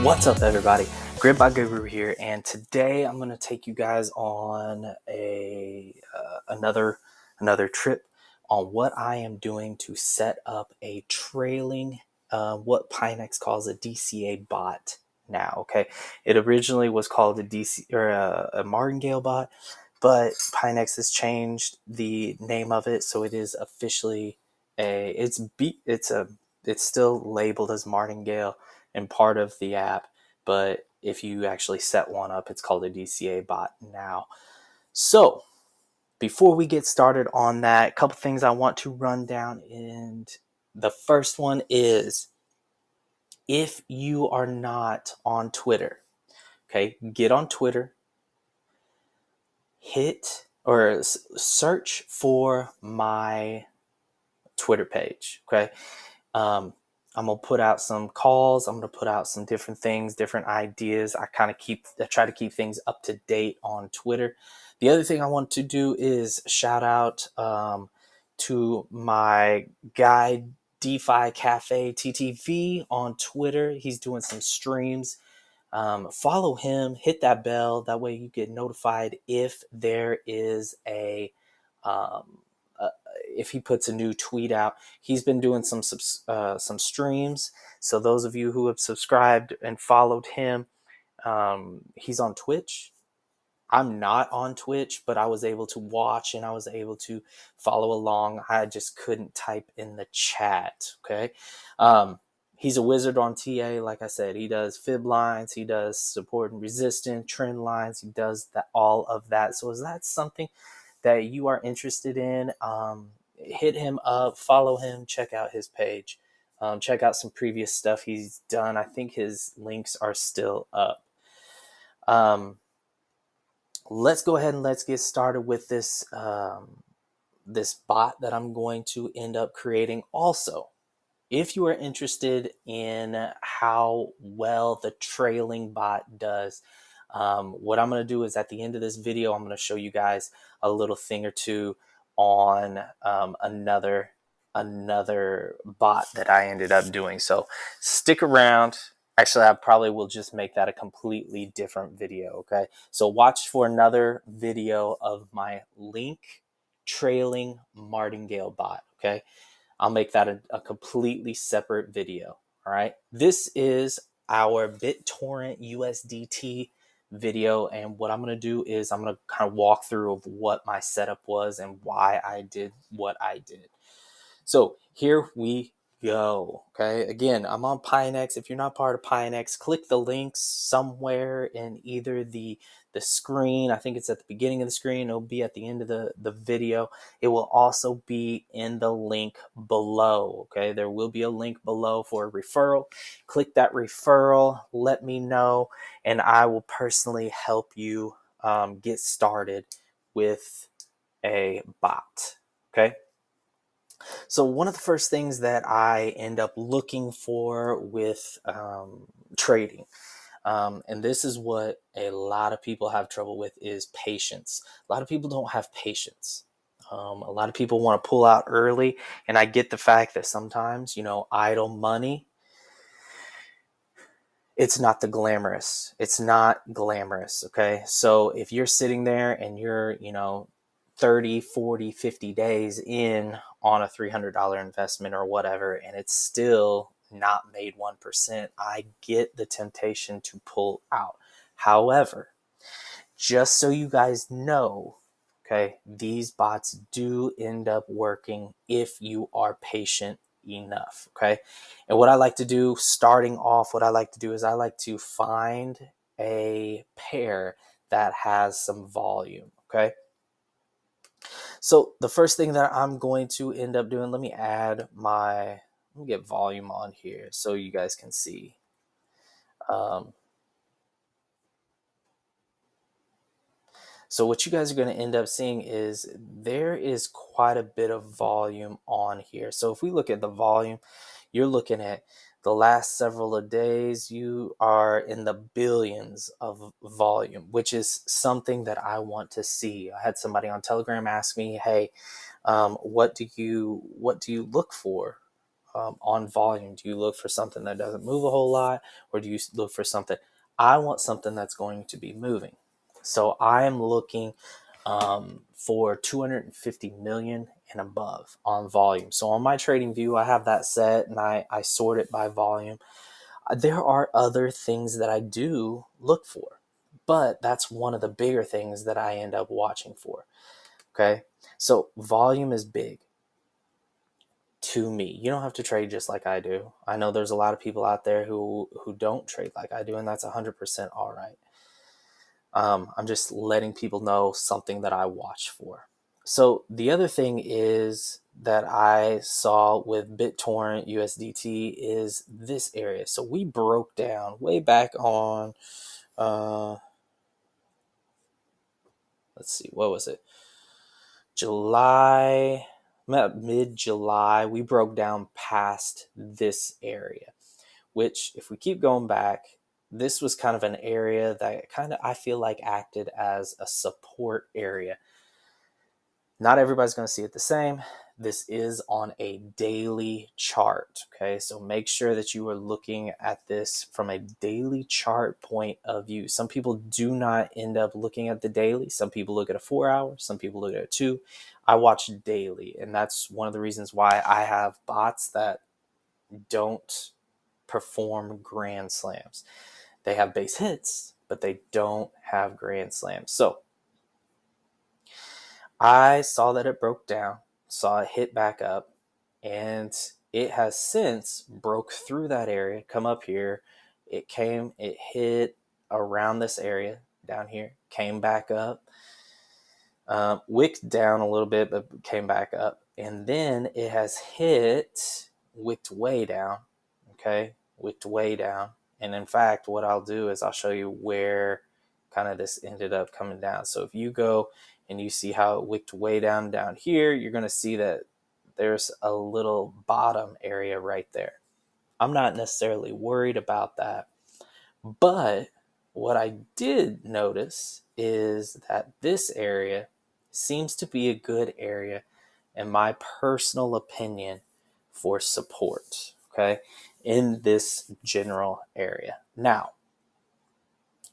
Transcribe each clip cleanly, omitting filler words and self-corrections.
What's up, everybody? Grid by Guru here, and today I'm going to take you guys on another trip on what I am doing to set up a trailing, what PiNEX calls a DCA bot now. Okay, it originally was called a a Martingale bot, but PiNEX has changed the name of it, so it is officially it's still labeled as Martingale and part of the app, but if you actually set one up, it's called a DCA bot now. So before we get started on that, a couple things I want to run down, and the first one is, if you are not on Twitter, okay, get on Twitter, hit or search for my Twitter page, okay? I'm gonna put out some calls. I'm gonna put out some different things, different ideas. I try to keep things up to date on Twitter. The other thing I want to do is shout out to my guy DeFi Cafe TTV on Twitter. He's doing some streams. Follow him, hit that bell. That way you get notified if there is um, if he puts a new tweet out. He's been doing some streams. So those of you who have subscribed and followed him, he's on Twitch. I'm not on Twitch, but I was able to watch and I was able to follow along. I just couldn't type in the chat. Okay. He's a wizard on TA. Like I said, he does fib lines, he does support and resistance, trend lines, he does all of that. So is that something that you are interested in? Hit him up, follow him, check out his page, check out some previous stuff he's done. I think his links are still up. Let's go ahead and let's get started with this this bot that I'm going to end up creating. Also, if you are interested in how well the trailing bot does, what I'm going to do is, at the end of this video, I'm going to show you guys a little thing or two on another bot that I ended up doing. So stick around. Actually, I probably will just make that a completely different video. Okay, so watch for another video of my link trailing Martingale bot. Okay, I'll make that a completely separate video. All right, this is our Bittorrent USDT video, and what I'm going to do is I'm going to kind of walk through of what my setup was and why I did what I did. So here we go. Okay, again, I'm on PiNEX. If you're not part of PiNEX, click the links somewhere in either the screen. I think it's at the beginning of the screen. It'll be at the end of the video. It will also be in the link below. Okay, there will be a link below for a referral. Click that referral, let me know, and I will personally help you get started with a bot. Okay. So one of the first things that I end up looking for with trading, and this is what a lot of people have trouble with, is patience. A lot of people don't have patience. A lot of people want to pull out early, and I get the fact that sometimes, idle money, it's not glamorous. It's not glamorous, okay? So if you're sitting there and you're, 30, 40, 50 days in on a $300 investment or whatever, and it's still not made 1%, I get the temptation to pull out. However, just so you guys know, okay, these bots do end up working if you are patient enough. Okay, and what I like to do, starting off, what I like to do is I like to find a pair that has some volume. Okay, so the first thing that I'm going to end up doing, let me get volume on here so you guys can see. So what you guys are going to end up seeing is there is quite a bit of volume on here. So if we look at the volume, you're looking at the last several of days, you are in the billions of volume, which is something that I want to see. I had somebody on Telegram ask me, hey, what do you look for on volume? Do you look for something that doesn't move a whole lot, or do you look for something? I want something that's going to be moving. So I am looking for 250 million and above on volume. So on my trading view, I have that set and I sort it by volume. There are other things that I do look for, but that's one of the bigger things that I end up watching for. Okay. So volume is big to me. You don't have to trade just like I do. I know there's a lot of people out there who don't trade like I do, and that's 100% all right. I'm just letting people know something that I watch for. So the other thing is that I saw with Bittorrent USDT is this area. So we broke down way back on, let's see, what was it? July, mid-July, we broke down past this area, which if we keep going back, this was kind of an area that kind of, I feel like, acted as a support area. Not everybody's going to see it the same. This is on a daily chart, okay? So make sure that you are looking at this from a daily chart point of view. Some people do not end up looking at the daily. Some people look at a 4 hour, some people look at a 2. I watch daily, and that's one of the reasons why I have bots that don't perform grand slams. They have base hits, but they don't have grand slams. So I saw that it broke down, saw it hit back up, and it has since broke through that area, come up here. It hit around this area down here, came back up, wicked down a little bit, but came back up. And then it has wicked way down, okay? Wicked way down. And in fact, what I'll do is I'll show you where kind of this ended up coming down. So if you go and you see how it wicked way down here, you're going to see that there's a little bottom area right there. I'm not necessarily worried about that, but what I did notice is that this area seems to be a good area, in my personal opinion, for support, okay, in this general area. Now,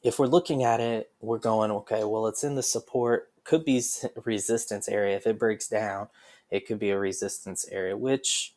if we're looking at it, we're going, okay, well, it's in the support, could be resistance area. If it breaks down, it could be a resistance area, which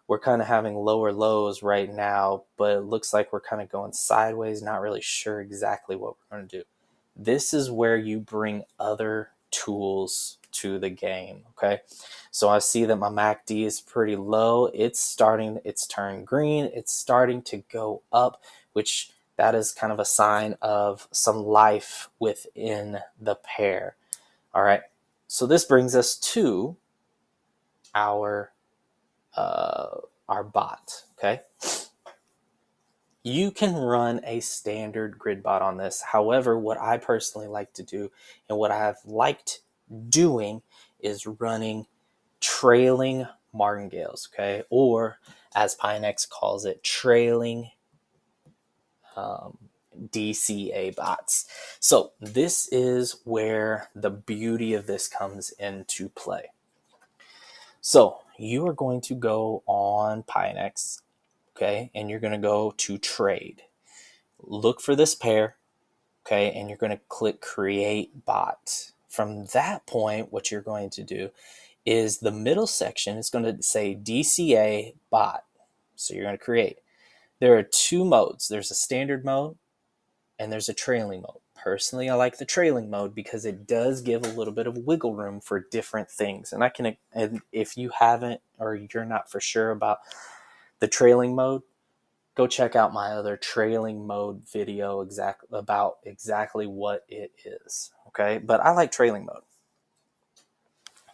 we're kind of having lower lows right now, but it looks like we're kind of going sideways, not really sure exactly what we're going to do. This is where you bring other tools to the game, okay? So I see that my MACD is pretty low. It's turned green. It's starting to go up, which that is kind of a sign of some life within the pair. All right. So this brings us to our bot. Okay. You can run a standard grid bot on this. However, what I personally like to do and what I have liked doing is running trailing martingales, okay? Or as PiNEX calls it, trailing DCA bots. So this is where the beauty of this comes into play. So you are going to go on PiNEX, okay, and you're going to go to trade. Look for this pair, okay, and you're going to click create bot. From that point, what you're going to do is the middle section is going to say DCA bot. So you're going to create. There are two modes. There's a standard mode and there's a trailing mode. Personally, I like the trailing mode because it does give a little bit of wiggle room for different things. And if you haven't or you're not for sure about the trailing mode, go check out my other trailing mode video about exactly what it is. Okay, but I like trailing mode.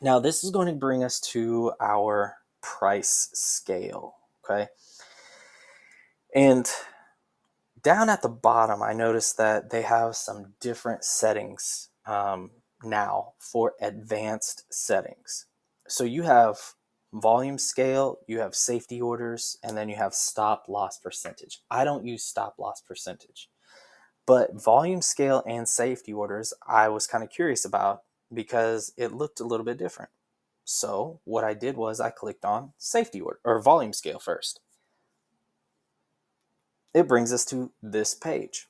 Now this is going to bring us to our price scale. Okay, and down at the bottom, I noticed that they have some different settings now for advanced settings. So you have volume scale, you have safety orders, and then you have stop loss percentage. I don't use stop loss percentage, but volume scale and safety orders, I was kind of curious about because it looked a little bit different. So what I did was I clicked on safety order or volume scale first. It brings us to this page.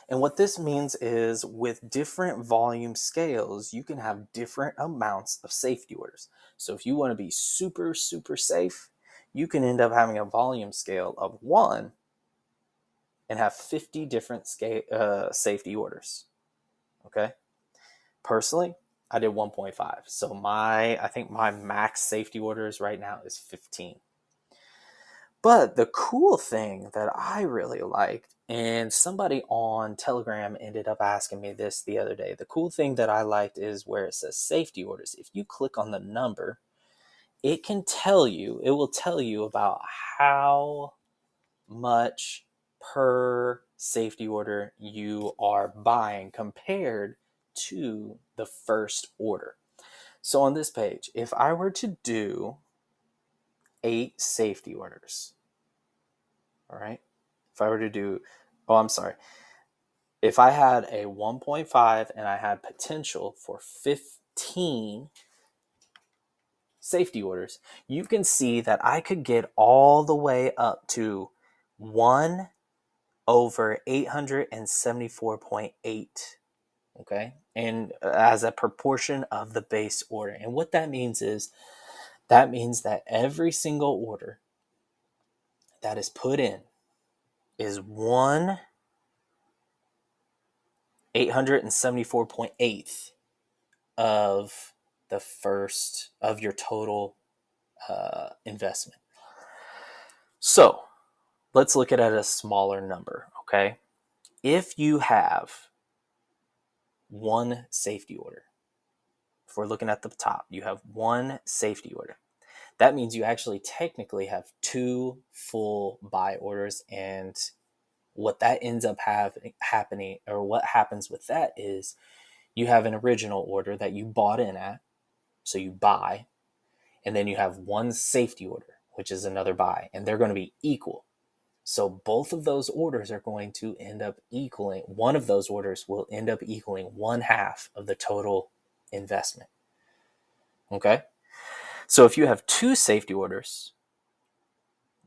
And what this means is with different volume scales, you can have different amounts of safety orders. So if you want to be super, super safe, you can end up having a volume scale of 1 and have 50 different safety orders. Okay. Personally, I did 1.5. So I think my max safety orders right now is 15. But the cool thing that I really liked, and somebody on Telegram ended up asking me this the other day. The cool thing that I liked is where it says safety orders. If you click on the number, it will tell you about how much per safety order you are buying compared to the first order. So on this page, if I were to do 8 safety orders, all right, if I were to do, if I had a 1.5 and I had potential for 15 safety orders, you can see that I could get all the way up to 1 over 874.8. Okay. And as a proportion of the base order. And what that means is that every single order that is put in is 1 874.8 of the first of your total investment. So let's look at it at a smaller number. Okay. If you have 1 safety order, if we're looking at the top, you have 1 safety order. That means you actually technically have 2 full buy orders. And what that ends up happening, or what happens with that, is you have an original order that you bought in at, so you buy, and then you have 1 safety order, which is another buy, and they're going to be equal. So both of those orders are going to end up equaling, one of those orders will end up equaling 1/2 of the total investment. Okay? So if you have 2 safety orders,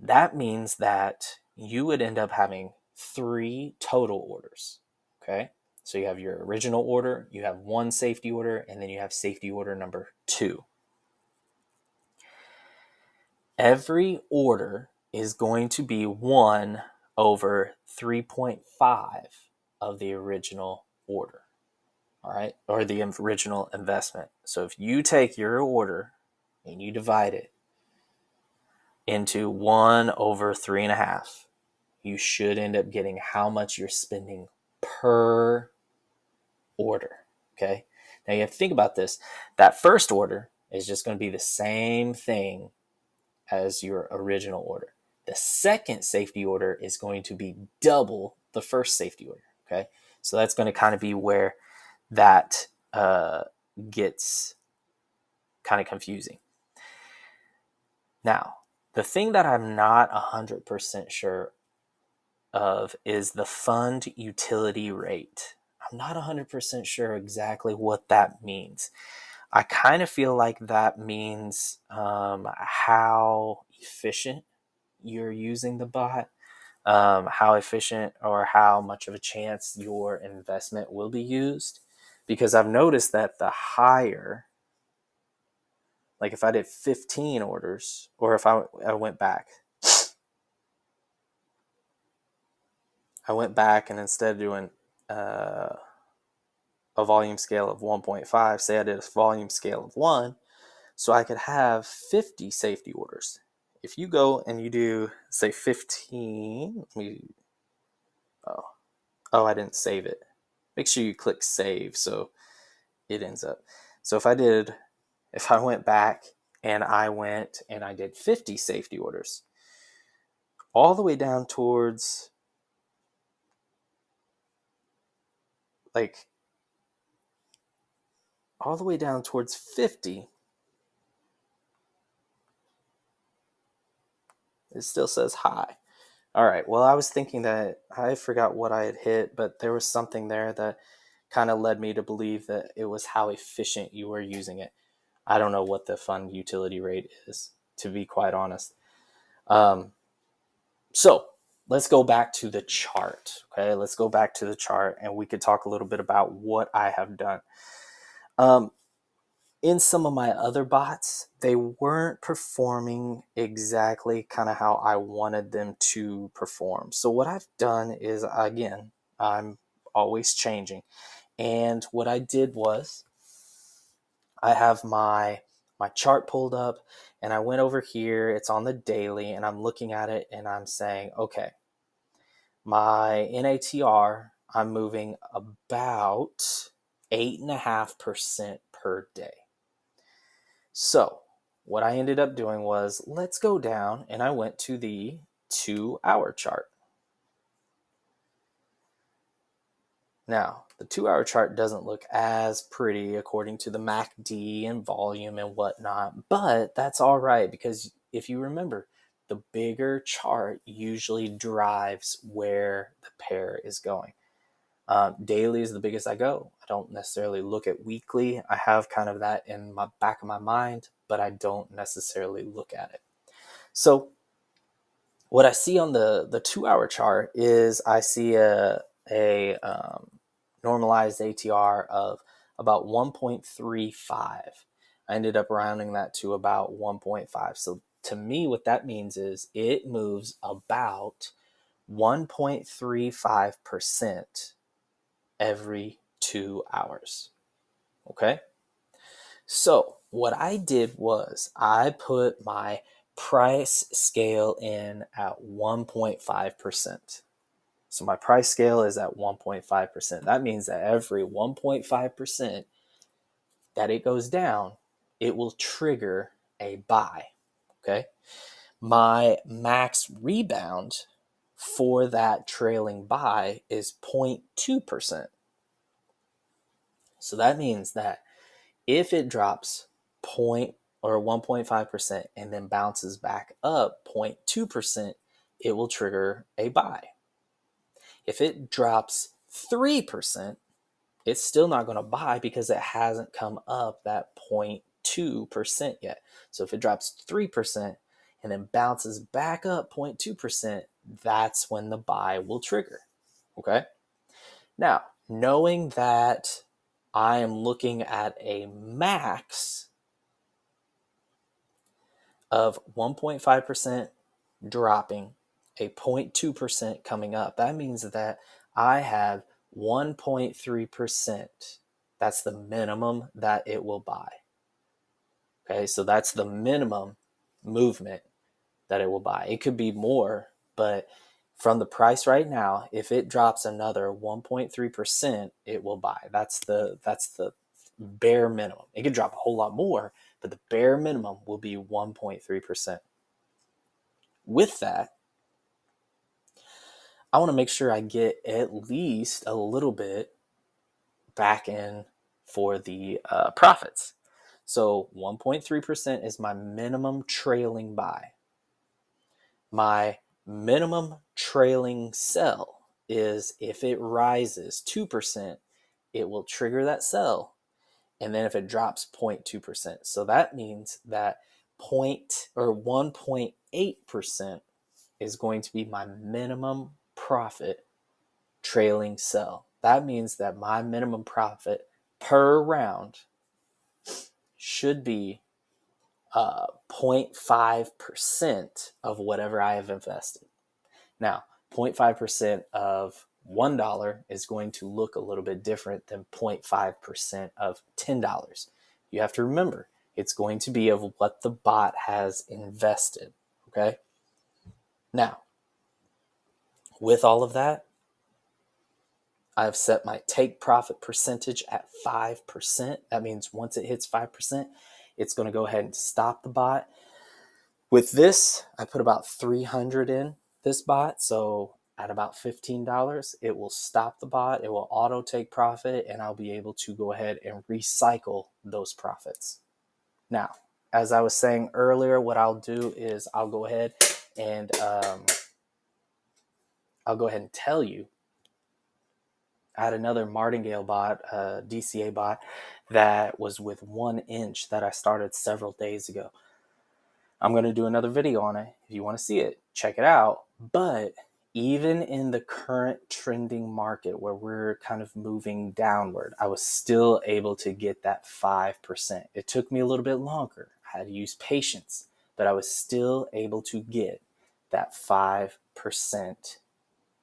that means that you would end up having 3 total orders. Okay? So you have your original order, you have 1 safety order, and then you have safety order number 2. Every order is going to be 1 over 3.5 of the original order. All right? Or the original investment. So if you take your order and you divide it into 1 over 3.5, you should end up getting how much you're spending per order. Okay? Now you have to think about this. That first order is just going to be the same thing as your original order. The second safety order is going to be double the first safety order. Okay? So that's going to kind of be where that gets kind of confusing. Now, the thing that I'm not 100% sure of is the fund utility rate. I'm not 100% sure exactly what that means. I kind of feel like that means how efficient you're using the bot, how efficient or how much of a chance your investment will be used. Because I've noticed that the higher, like if I did 15 orders, or if I went back and instead of doing a volume scale of 1.5, say I did a volume scale of 1, so I could have 50 safety orders. If you go and you do, say, 15, I didn't save it. Make sure you click save so it ends up. So if I went back and I did 50 safety orders, all the way down towards all the way down towards 50, it still says high. All right, well, I was thinking that I forgot what I had hit, but there was something there that kind of led me to believe that it was how efficient you were using it. I don't know what the fund utility rate is, to be quite honest. So let's go back to the chart. Okay, let's go back to the chart and we could talk a little bit about what I have done. In some of my other bots, they weren't performing exactly kind of how I wanted them to perform. So what I've done is, again, I'm always changing. And what I did was I have my chart pulled up and I went over here. It's on the daily and I'm looking at it and I'm saying, okay, my NATR, I'm moving about 8.5% per day. So what I ended up doing was, let's go down, and I went to the 2-hour chart. Now, the 2-hour chart doesn't look as pretty according to the MACD and volume and whatnot, but that's all right, because if you remember, the bigger chart usually drives where the pair is going. Daily is the biggest I go. I don't necessarily look at weekly. I have kind of that in my back of my mind, but I don't necessarily look at it. So what I see on the 2-hour chart is I see a normalized ATR of about 1.35. I ended up rounding that to about 1.5. So to me, what that means is it moves about 1.35% every 2 hours. Okay. So what I did was I put my price scale in at 1.5%. So my price scale is at 1.5%. That means that every 1.5% that it goes down, it will trigger a buy. Okay. My max rebound for that trailing buy is 0.2%. So that means that if it drops 1.5% and then bounces back up 0.2%, it will trigger a buy. If it drops 3%, it's still not going to buy because it hasn't come up that 0.2% yet. So if it drops 3% and then bounces back up 0.2%, that's when the buy will trigger. Okay. Now, knowing that I am looking at a max of 1.5% dropping, a 0.2% coming up, that means that I have 1.3%. That's the minimum that it will buy. Okay, so that's the minimum movement that it will buy. It could be more, but from the price right now, if it drops another 1.3%, it will buy. That's the bare minimum. It could drop a whole lot more, but the bare minimum will be 1.3%. With that, I want to make sure I get at least a little bit back in for the profits. So 1.3% is my minimum trailing buy. My minimum trailing sell is if it rises 2%, it will trigger that sell. And then if it drops 0.2%. So that means that 1.8% is going to be my minimum profit trailing sell. That means that my minimum profit per round should be 0.5% of whatever I have invested. Now, 0.5% of $1 is going to look a little bit different than 0.5% of $10. You have to remember, it's going to be of what the bot has invested. Okay. Now, with all of that, I've set my take profit percentage at 5%. That means once it hits 5%, it's going to go ahead and stop the bot. With this, I put about 300 in this bot. So at about $15, it will stop the bot. It will auto take profit, and I'll be able to go ahead and recycle those profits. Now, as I was saying earlier, what I'll do is I'll go ahead and tell you I had another Martingale bot, DCA bot, that was with 1 inch that I started several days ago. I'm going to do another video on it. If you want to see it, check it out. But even in the current trending market where we're kind of moving downward, I was still able to get that 5%. It took me a little bit longer. I had to use patience, but I was still able to get that 5%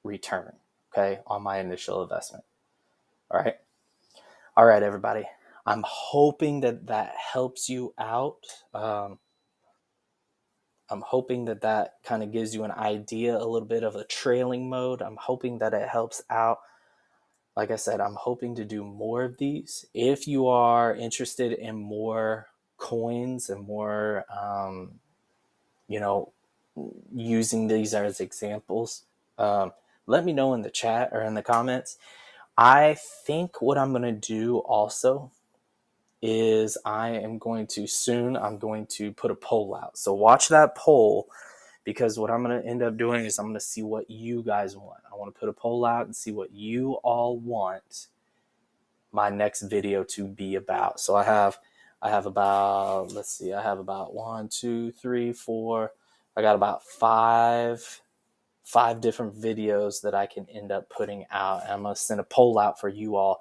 return, okay, on my initial investment. All right. All right, everybody. I'm hoping that that helps you out. I'm hoping that that kind of gives you an idea, a little bit of a trailing mode. I'm hoping that it helps out. Like I said, I'm hoping to do more of these. If you are interested in more coins and more, using these as examples, let me know in the chat or in the comments. I think what I'm going to do also is I'm going to put a poll out. So watch that poll, because what I'm going to end up doing is I'm going to see what you guys want. I want to put a poll out and see what you all want my next video to be about. So I have about, let's see, I have about 1, 2, 3, 4. I got about five different videos that I can end up putting out. And I'm going to send a poll out for you all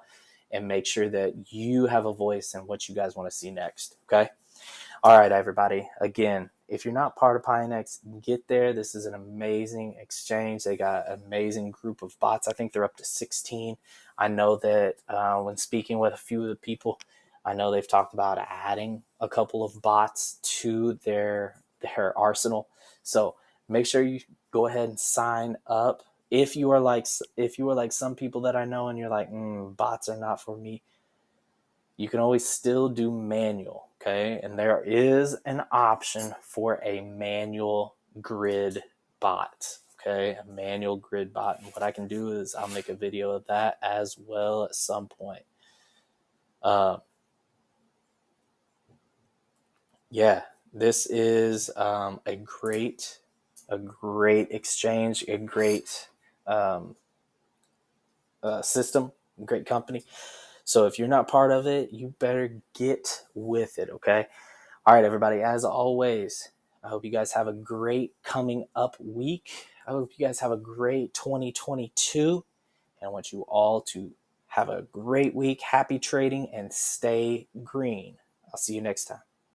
and make sure that you have a voice in what you guys want to see next. Okay. All right, everybody. Again, if you're not part of PiNEX, get there. This is an amazing exchange. They got an amazing group of bots. I think they're up to 16. I know that when speaking with a few of the people, I know they've talked about adding a couple of bots to their arsenal. So make sure you go ahead and sign up. If you are like some people that I know and you're like, bots are not for me, you can always still do manual, okay? And there is an option for a manual grid bot, okay? A manual grid bot. And what I can do is I'll make a video of that as well at some point. Yeah, this is a great exchange, a great system, great company. So if you're not part of it, you better get with it, okay? All right, everybody, as always, I hope you guys have a great coming up week. I hope you guys have a great 2022. And I want you all to have a great week, happy trading, and stay green. I'll see you next time.